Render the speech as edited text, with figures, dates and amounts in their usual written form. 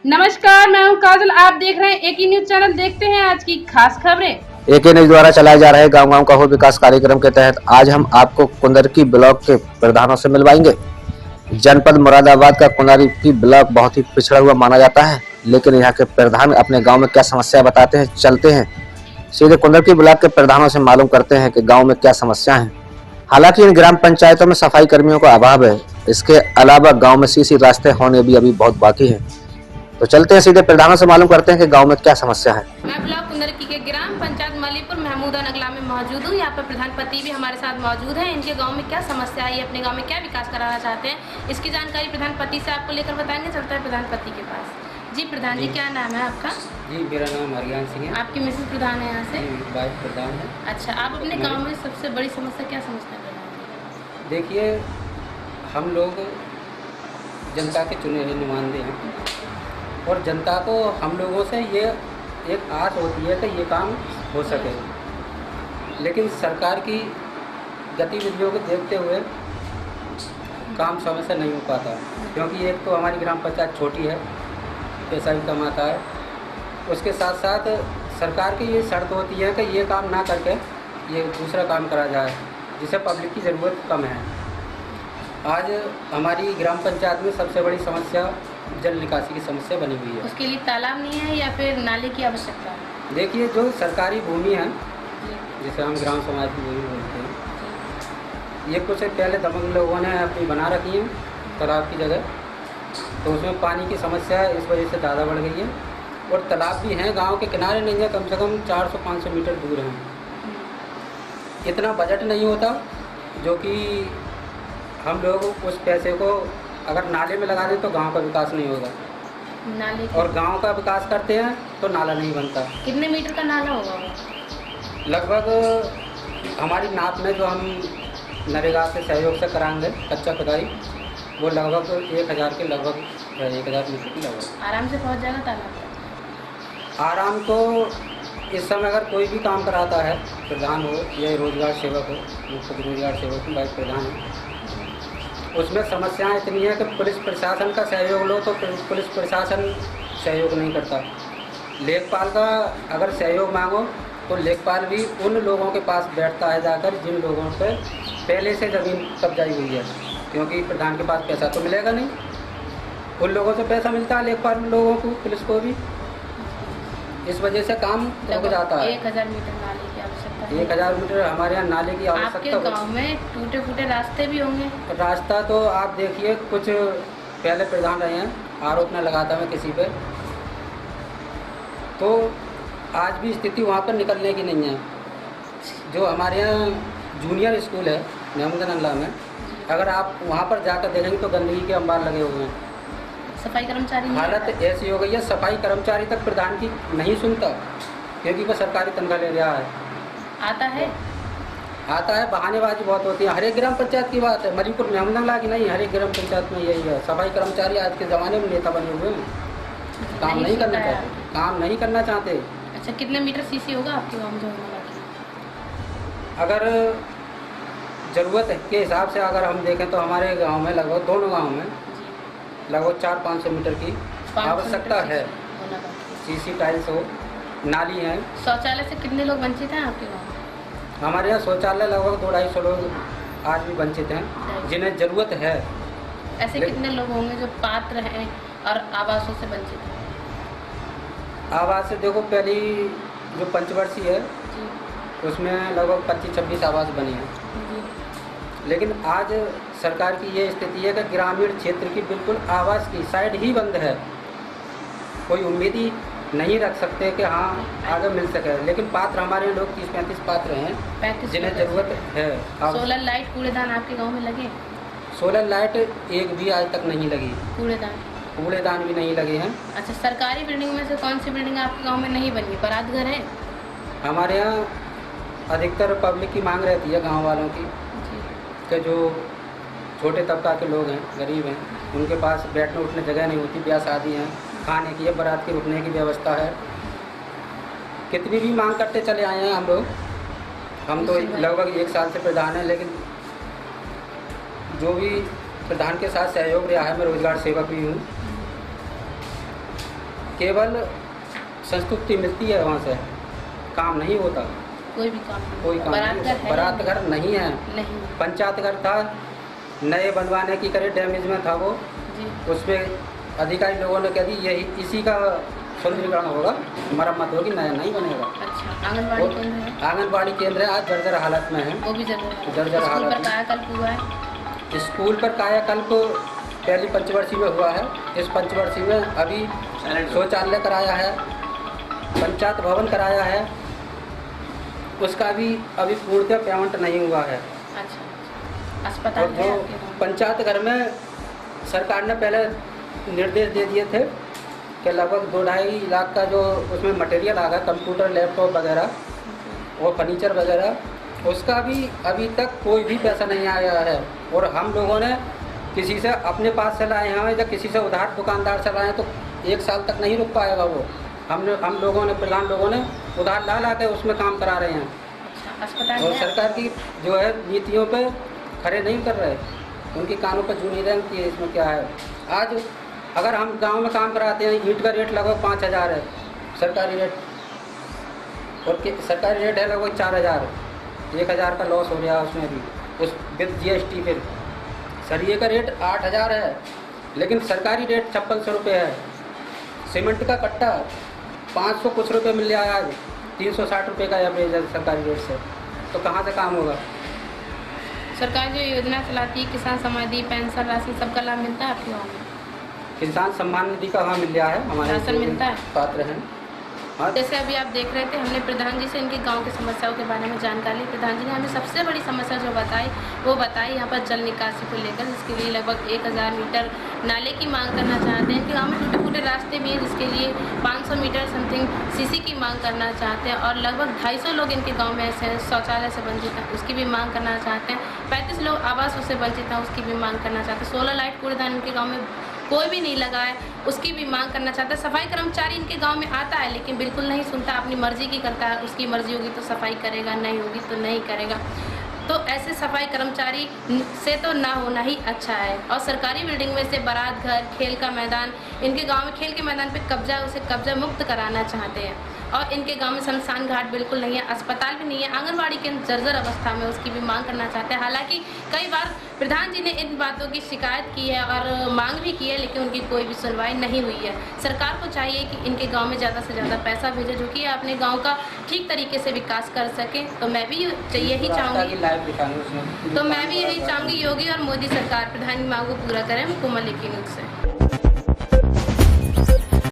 नमस्कार, मैं हूं काजल। आप देख रहे हैं एकी न्यूज चैनल। देखते हैं आज की खास खबरें। एके न्यूज द्वारा चलाए जा रहे गांव-गांव का हो विकास कार्यक्रम के तहत आज हम आपको कुंदरकी ब्लॉक के प्रधानों से मिलवाएंगे। जनपद मुरादाबाद का कुंदरकी ब्लॉक बहुत ही पिछड़ा हुआ माना जाता है, लेकिन यहाँ के प्रधान अपने गांव में क्या समस्या बताते हैं। चलते हैं सीधे कुंदरकी ब्लॉक के प्रधानों से मालूम करते हैं कि गाँव में क्या समस्या है। हालांकि इन ग्राम पंचायतों में सफाई कर्मियों का अभाव है। इसके अलावा गाँव में सीसी रास्ते होने भी अभी बहुत बाकी है। तो चलते हैं सीधे प्रधानों से मालूम करते हैं कि गाँव में क्या समस्या है। मैं ब्लॉक कुंदरकी के ग्राम पंचायत मलीपुर महमूदा नगला में मौजूद हूँ। यहाँ पर प्रधानपति भी हमारे साथ मौजूद हैं। इनके गांव में क्या समस्या है, अपने गांव में क्या विकास कराना चाहते हैं, इसकी जानकारी प्रधानपति से आपको लेकर बताएंगे। चलता है प्रधानपति के पास। जी प्रधान जी, क्या नाम है आपका? जी, मेरा नाम हरियान सिंह है। आपकी मिसेज प्रधान है यहाँ से? वाइस प्रधान है। अच्छा, आप अपने गाँव में सबसे बड़ी समस्या क्या समझते हैं प्रधान? देखिए, हम लोग जनता के चुने हुए नुमाइंदे हैं और जनता को हम लोगों से ये एक आस होती है कि ये काम हो सके, लेकिन सरकार की गतिविधियों को देखते हुए काम समय से नहीं हो पाता, क्योंकि एक तो हमारी ग्राम पंचायत छोटी है, पैसा भी कम आता है। उसके साथ साथ सरकार की ये शर्त होती है कि ये काम ना करके ये दूसरा काम करा जाए, जिसे पब्लिक की ज़रूरत कम है। आज हमारी ग्राम पंचायत में सबसे बड़ी समस्या जल निकासी की समस्या बनी हुई है। उसके लिए तालाब नहीं है या फिर नाले की आवश्यकता है? देखिए, जो सरकारी भूमि है, जिसे हम ग्राम समाज की भूमि बोलते हैं, ये कुछ पहले दबंग लोगों ने अपनी बना रखी है तालाब की जगह, तो उसमें पानी की समस्या इस वजह से ज़्यादा बढ़ गई है। और तालाब भी हैं गांव के किनारे नहीं है, कम से कम 400-500 मीटर दूर हैं। इतना बजट नहीं होता जो कि हम लोग उस पैसे को अगर नाले में लगा दें तो गांव का विकास नहीं होगा, नाले और गांव का विकास करते हैं तो नाला नहीं बनता। कितने मीटर का नाला होगा वो? लगभग हमारी नाप में जो हम नरेगा के सहयोग से कराएंगे कच्चा खुदाई, वो लगभग 1000 के लगभग 1000 मीटर की लगभग आराम से पहुंच जाएगा तालाब तक? आराम तो इस समय अगर कोई भी काम कराता है, प्रधान हो या रोजगार सेवक हो, मुख्य रोजगार सेवक वाइस प्रधान हो, उसमें समस्याएं इतनी है कि पुलिस प्रशासन का सहयोग लो तो पुलिस प्रशासन सहयोग नहीं करता। लेखपाल का अगर सहयोग मांगो तो लेखपाल भी उन लोगों के पास बैठता है जाकर जिन लोगों पे पहले से ज़मीन कब्जाई हुई है, क्योंकि प्रधान के पास पैसा तो मिलेगा नहीं। उन लोगों से पैसा मिलता है लेखपाल लोगों को, पुलिस को भी। इस वजह से काम रुक जाता है। 1000 मीटर नाले की आवश्यकता है। 1000 मीटर हमारे यहाँ नाले की आवश्यकता। आपके गांव में टूटे फूटे रास्ते भी होंगे? रास्ता तो आप देखिए, कुछ पहले प्रधान रहे हैं, आरोप न लगाता मैं किसी पे, तो आज भी स्थिति वहाँ पर निकलने की नहीं है। जो हमारे यहाँ जूनियर स्कूल है महमूदा नगला में, अगर आप वहाँ पर जाकर देखेंगे तो गंदगी के अंबार लगे हुए हैं। सफाई कर्मचारी नहीं हालत आता? ऐसी हो गई है, सफाई कर्मचारी तक प्रधान की नहीं सुनता, क्योंकि वह सरकारी तनख्वाह ले रहा है। आता है, बहानेबाजी बहुत होती है। हर एक ग्राम पंचायत की बात है, मलीपुर महमूदा नगला की नहीं, हर एक ग्राम पंचायत में यही है। सफाई कर्मचारी आज के ज़माने में नेता बने हुए हैं, काम नहीं करना चाहते, काम नहीं करना चाहते। अच्छा, कितने मीटर सीसी होगा आपके गाँव में? अगर ज़रूरत के हिसाब से अगर हम देखें तो हमारे गांव में लगभग दोनों गांव में लगभग 400-500 मीटर की आवश्यकता है। सीसी टाइल्स हो, नाली है। शौचालय से कितने लोग वंचित हैं आपके गाँव में? हमारे यहाँ शौचालय लगभग 200-250 लोग आज भी वंचित हैं, जिन्हें ज़रूरत है। ऐसे कितने लोग होंगे जो पात्र हैं और आवासों से वंचित हैं? आवास से देखो, पहली जो पंचवर्षीय है उसमें लगभग 25-26 आवास बनी हैं, लेकिन आज सरकार की ये स्थिति है कि ग्रामीण क्षेत्र की बिल्कुल आवास की साइड ही बंद है। कोई उम्मीद ही नहीं रख सकते कि हाँ आगे मिल सके, लेकिन पात्र हमारे लोग 30-35 पात्र हैं जिन्हें ज़रूरत है। सोलर लाइट, कूड़ेदान आपके गांव में लगे? सोलर लाइट एक भी आज तक नहीं लगी। कूड़ेदान भी नहीं लगे हैं। अच्छा, सरकारी बिल्डिंग में से कौन सी बिल्डिंग आपके गाँव में नहीं बनी? बारात घर है? हमारे यहाँ अधिकतर पब्लिक की मांग रहती है, गाँव वालों की, कि जो छोटे तबका के लोग हैं, गरीब हैं, उनके पास बैठने उठने जगह नहीं होती, ब्याह शादी हैं, खाने की है, बारात की रुकने की व्यवस्था है। कितनी भी मांग करते चले आए हैं हम लोग। हम तो लगभग 1 साल से प्रधान हैं, लेकिन जो भी प्रधान के साथ सहयोग रहा है, मैं रोजगार सेवक भी हूँ, केवल संस्तुति मिलती है वहाँ से, काम नहीं होता, कोई भी काम नहीं। कोई काम बारात नहीं। घर है बारात घर नहीं है, नहीं पंचायत घर था, नए बनवाने की करे डैमेज में था वो, जी। उसमें अधिकारी लोगों ने कह दी यही इसी का सुंदरीकरण होगा, मरम्मत होगी, नया नहीं बनेगा। अच्छा, आंगनबाड़ी केंद्र है, आंगनबाड़ी केंद्र है, आज जर्जर हालत में है। वो भी जरूर जर्जर स्कूल हालत पर में। कायाकल्प हुआ है। स्कूल पर कायाकल्प पहली पंचवर्षीय में हुआ है, इस पंचवर्षीय में अभी शौचालय कराया है, पंचायत भवन कराया है, उसका भी अभी पूर्णतः पेमेंट नहीं हुआ है। अच्छा, अस्पताल और है जो आपके गाँव में? पंचायत घर में सरकार ने पहले निर्देश दे दिए थे कि लगभग 2-2.5 लाख का जो उसमें मटेरियल आ गया, कंप्यूटर, लैपटॉप वगैरह और फर्नीचर वगैरह, उसका भी अभी तक कोई भी पैसा नहीं आया है। और हम लोगों ने किसी से अपने पास से लाए हैं या किसी से उधार दुकानदार से लाए हैं तो 1 साल तक नहीं रुक पाएगा वो। हम लोगों ने, प्रधान लोगों ने उधार ला के उसमें काम करा रहे हैं। अच्छा, अस्पताल और है? सरकार की जो है नीतियों पे खड़े नहीं कर रहे, उनकी कानों पर जू नहीं रहे कि इसमें क्या है। आज अगर हम गांव में काम कराते हैं, ईंट का रेट लगभग 5,000 है सरकारी रेट, और सरकारी रेट है लगभग 4,000, 1,000 का लॉस हो गया उसमें भी, उस विद GST। फिर सरिये का रेट 8,000 है, लेकिन सरकारी रेट 5600 रुपये है। सीमेंट का कट्टा 500 कुछ रुपये मिल रहा है आज, 360 रुपये का एवरेज है सरकारी रेट से, तो कहाँ से काम होगा। सरकार जो योजना चलाती है, किसान सम्मान, पेंशन राशि, सबका लाभ मिलता है आपके गाँव में? किसान सम्मान निधि का वहाँ मिल रहा है, हमारे राशन जो मिलता है? पात्र हैं। हाँ, जैसे अभी आप देख रहे थे, हमने प्रधान जी से इनके गांव की समस्याओं के बारे में जानकारी ली। प्रधान जी ने हमें सबसे बड़ी समस्या जो बताई वो बताई यहाँ पर जल निकासी को लेकर, जिसके लिए लगभग 1000 मीटर नाले की मांग करना चाहते हैं। इनके गाँव में टूटे फूटे रास्ते भी हैं, जिसके लिए 500 मीटर समथिंग CC की मांग करना चाहते हैं। और लगभग 250 लोग इनके गाँव में ऐसे हैं शौचालय से वंचित हैं, उसकी भी मांग करना चाहते हैं। 35 लोग आवास से वंचित हैं, उसकी भी मांग करना चाहते हैं। 16 लाइट कूड़ेदान इनके गाँव में कोई भी नहीं लगा है, उसकी भी मांग करना चाहता है। सफाई कर्मचारी इनके गांव में आता है लेकिन बिल्कुल नहीं सुनता, अपनी मर्जी की करता है। उसकी मर्जी होगी तो सफाई करेगा, नहीं होगी तो नहीं करेगा। तो ऐसे सफाई कर्मचारी से तो ना होना ही अच्छा है। और सरकारी बिल्डिंग में से बारात घर, खेल का मैदान, इनके गांव में खेल के मैदान पे कब्जा, उसे कब्जा मुक्त कराना चाहते हैं। और इनके गांव में शमशान घाट बिल्कुल नहीं है, अस्पताल भी नहीं है, आंगनबाड़ी के जर्जर अवस्था में, उसकी भी मांग करना चाहते हैं। हालांकि कई बार प्रधान जी ने इन बातों की शिकायत की है और मांग भी की है, लेकिन उनकी कोई भी सुनवाई नहीं हुई है। सरकार को चाहिए कि इनके गांव में ज़्यादा से ज़्यादा पैसा भेजे, जो कि अपने गांव का ठीक तरीके से विकास कर सकें। तो मैं भी यही चाहूँगी, तो मैं भी यही चाहूँगी योगी और मोदी सरकार प्रधान की मांग को पूरा करें। कोमल लिखी न्यूज़ से।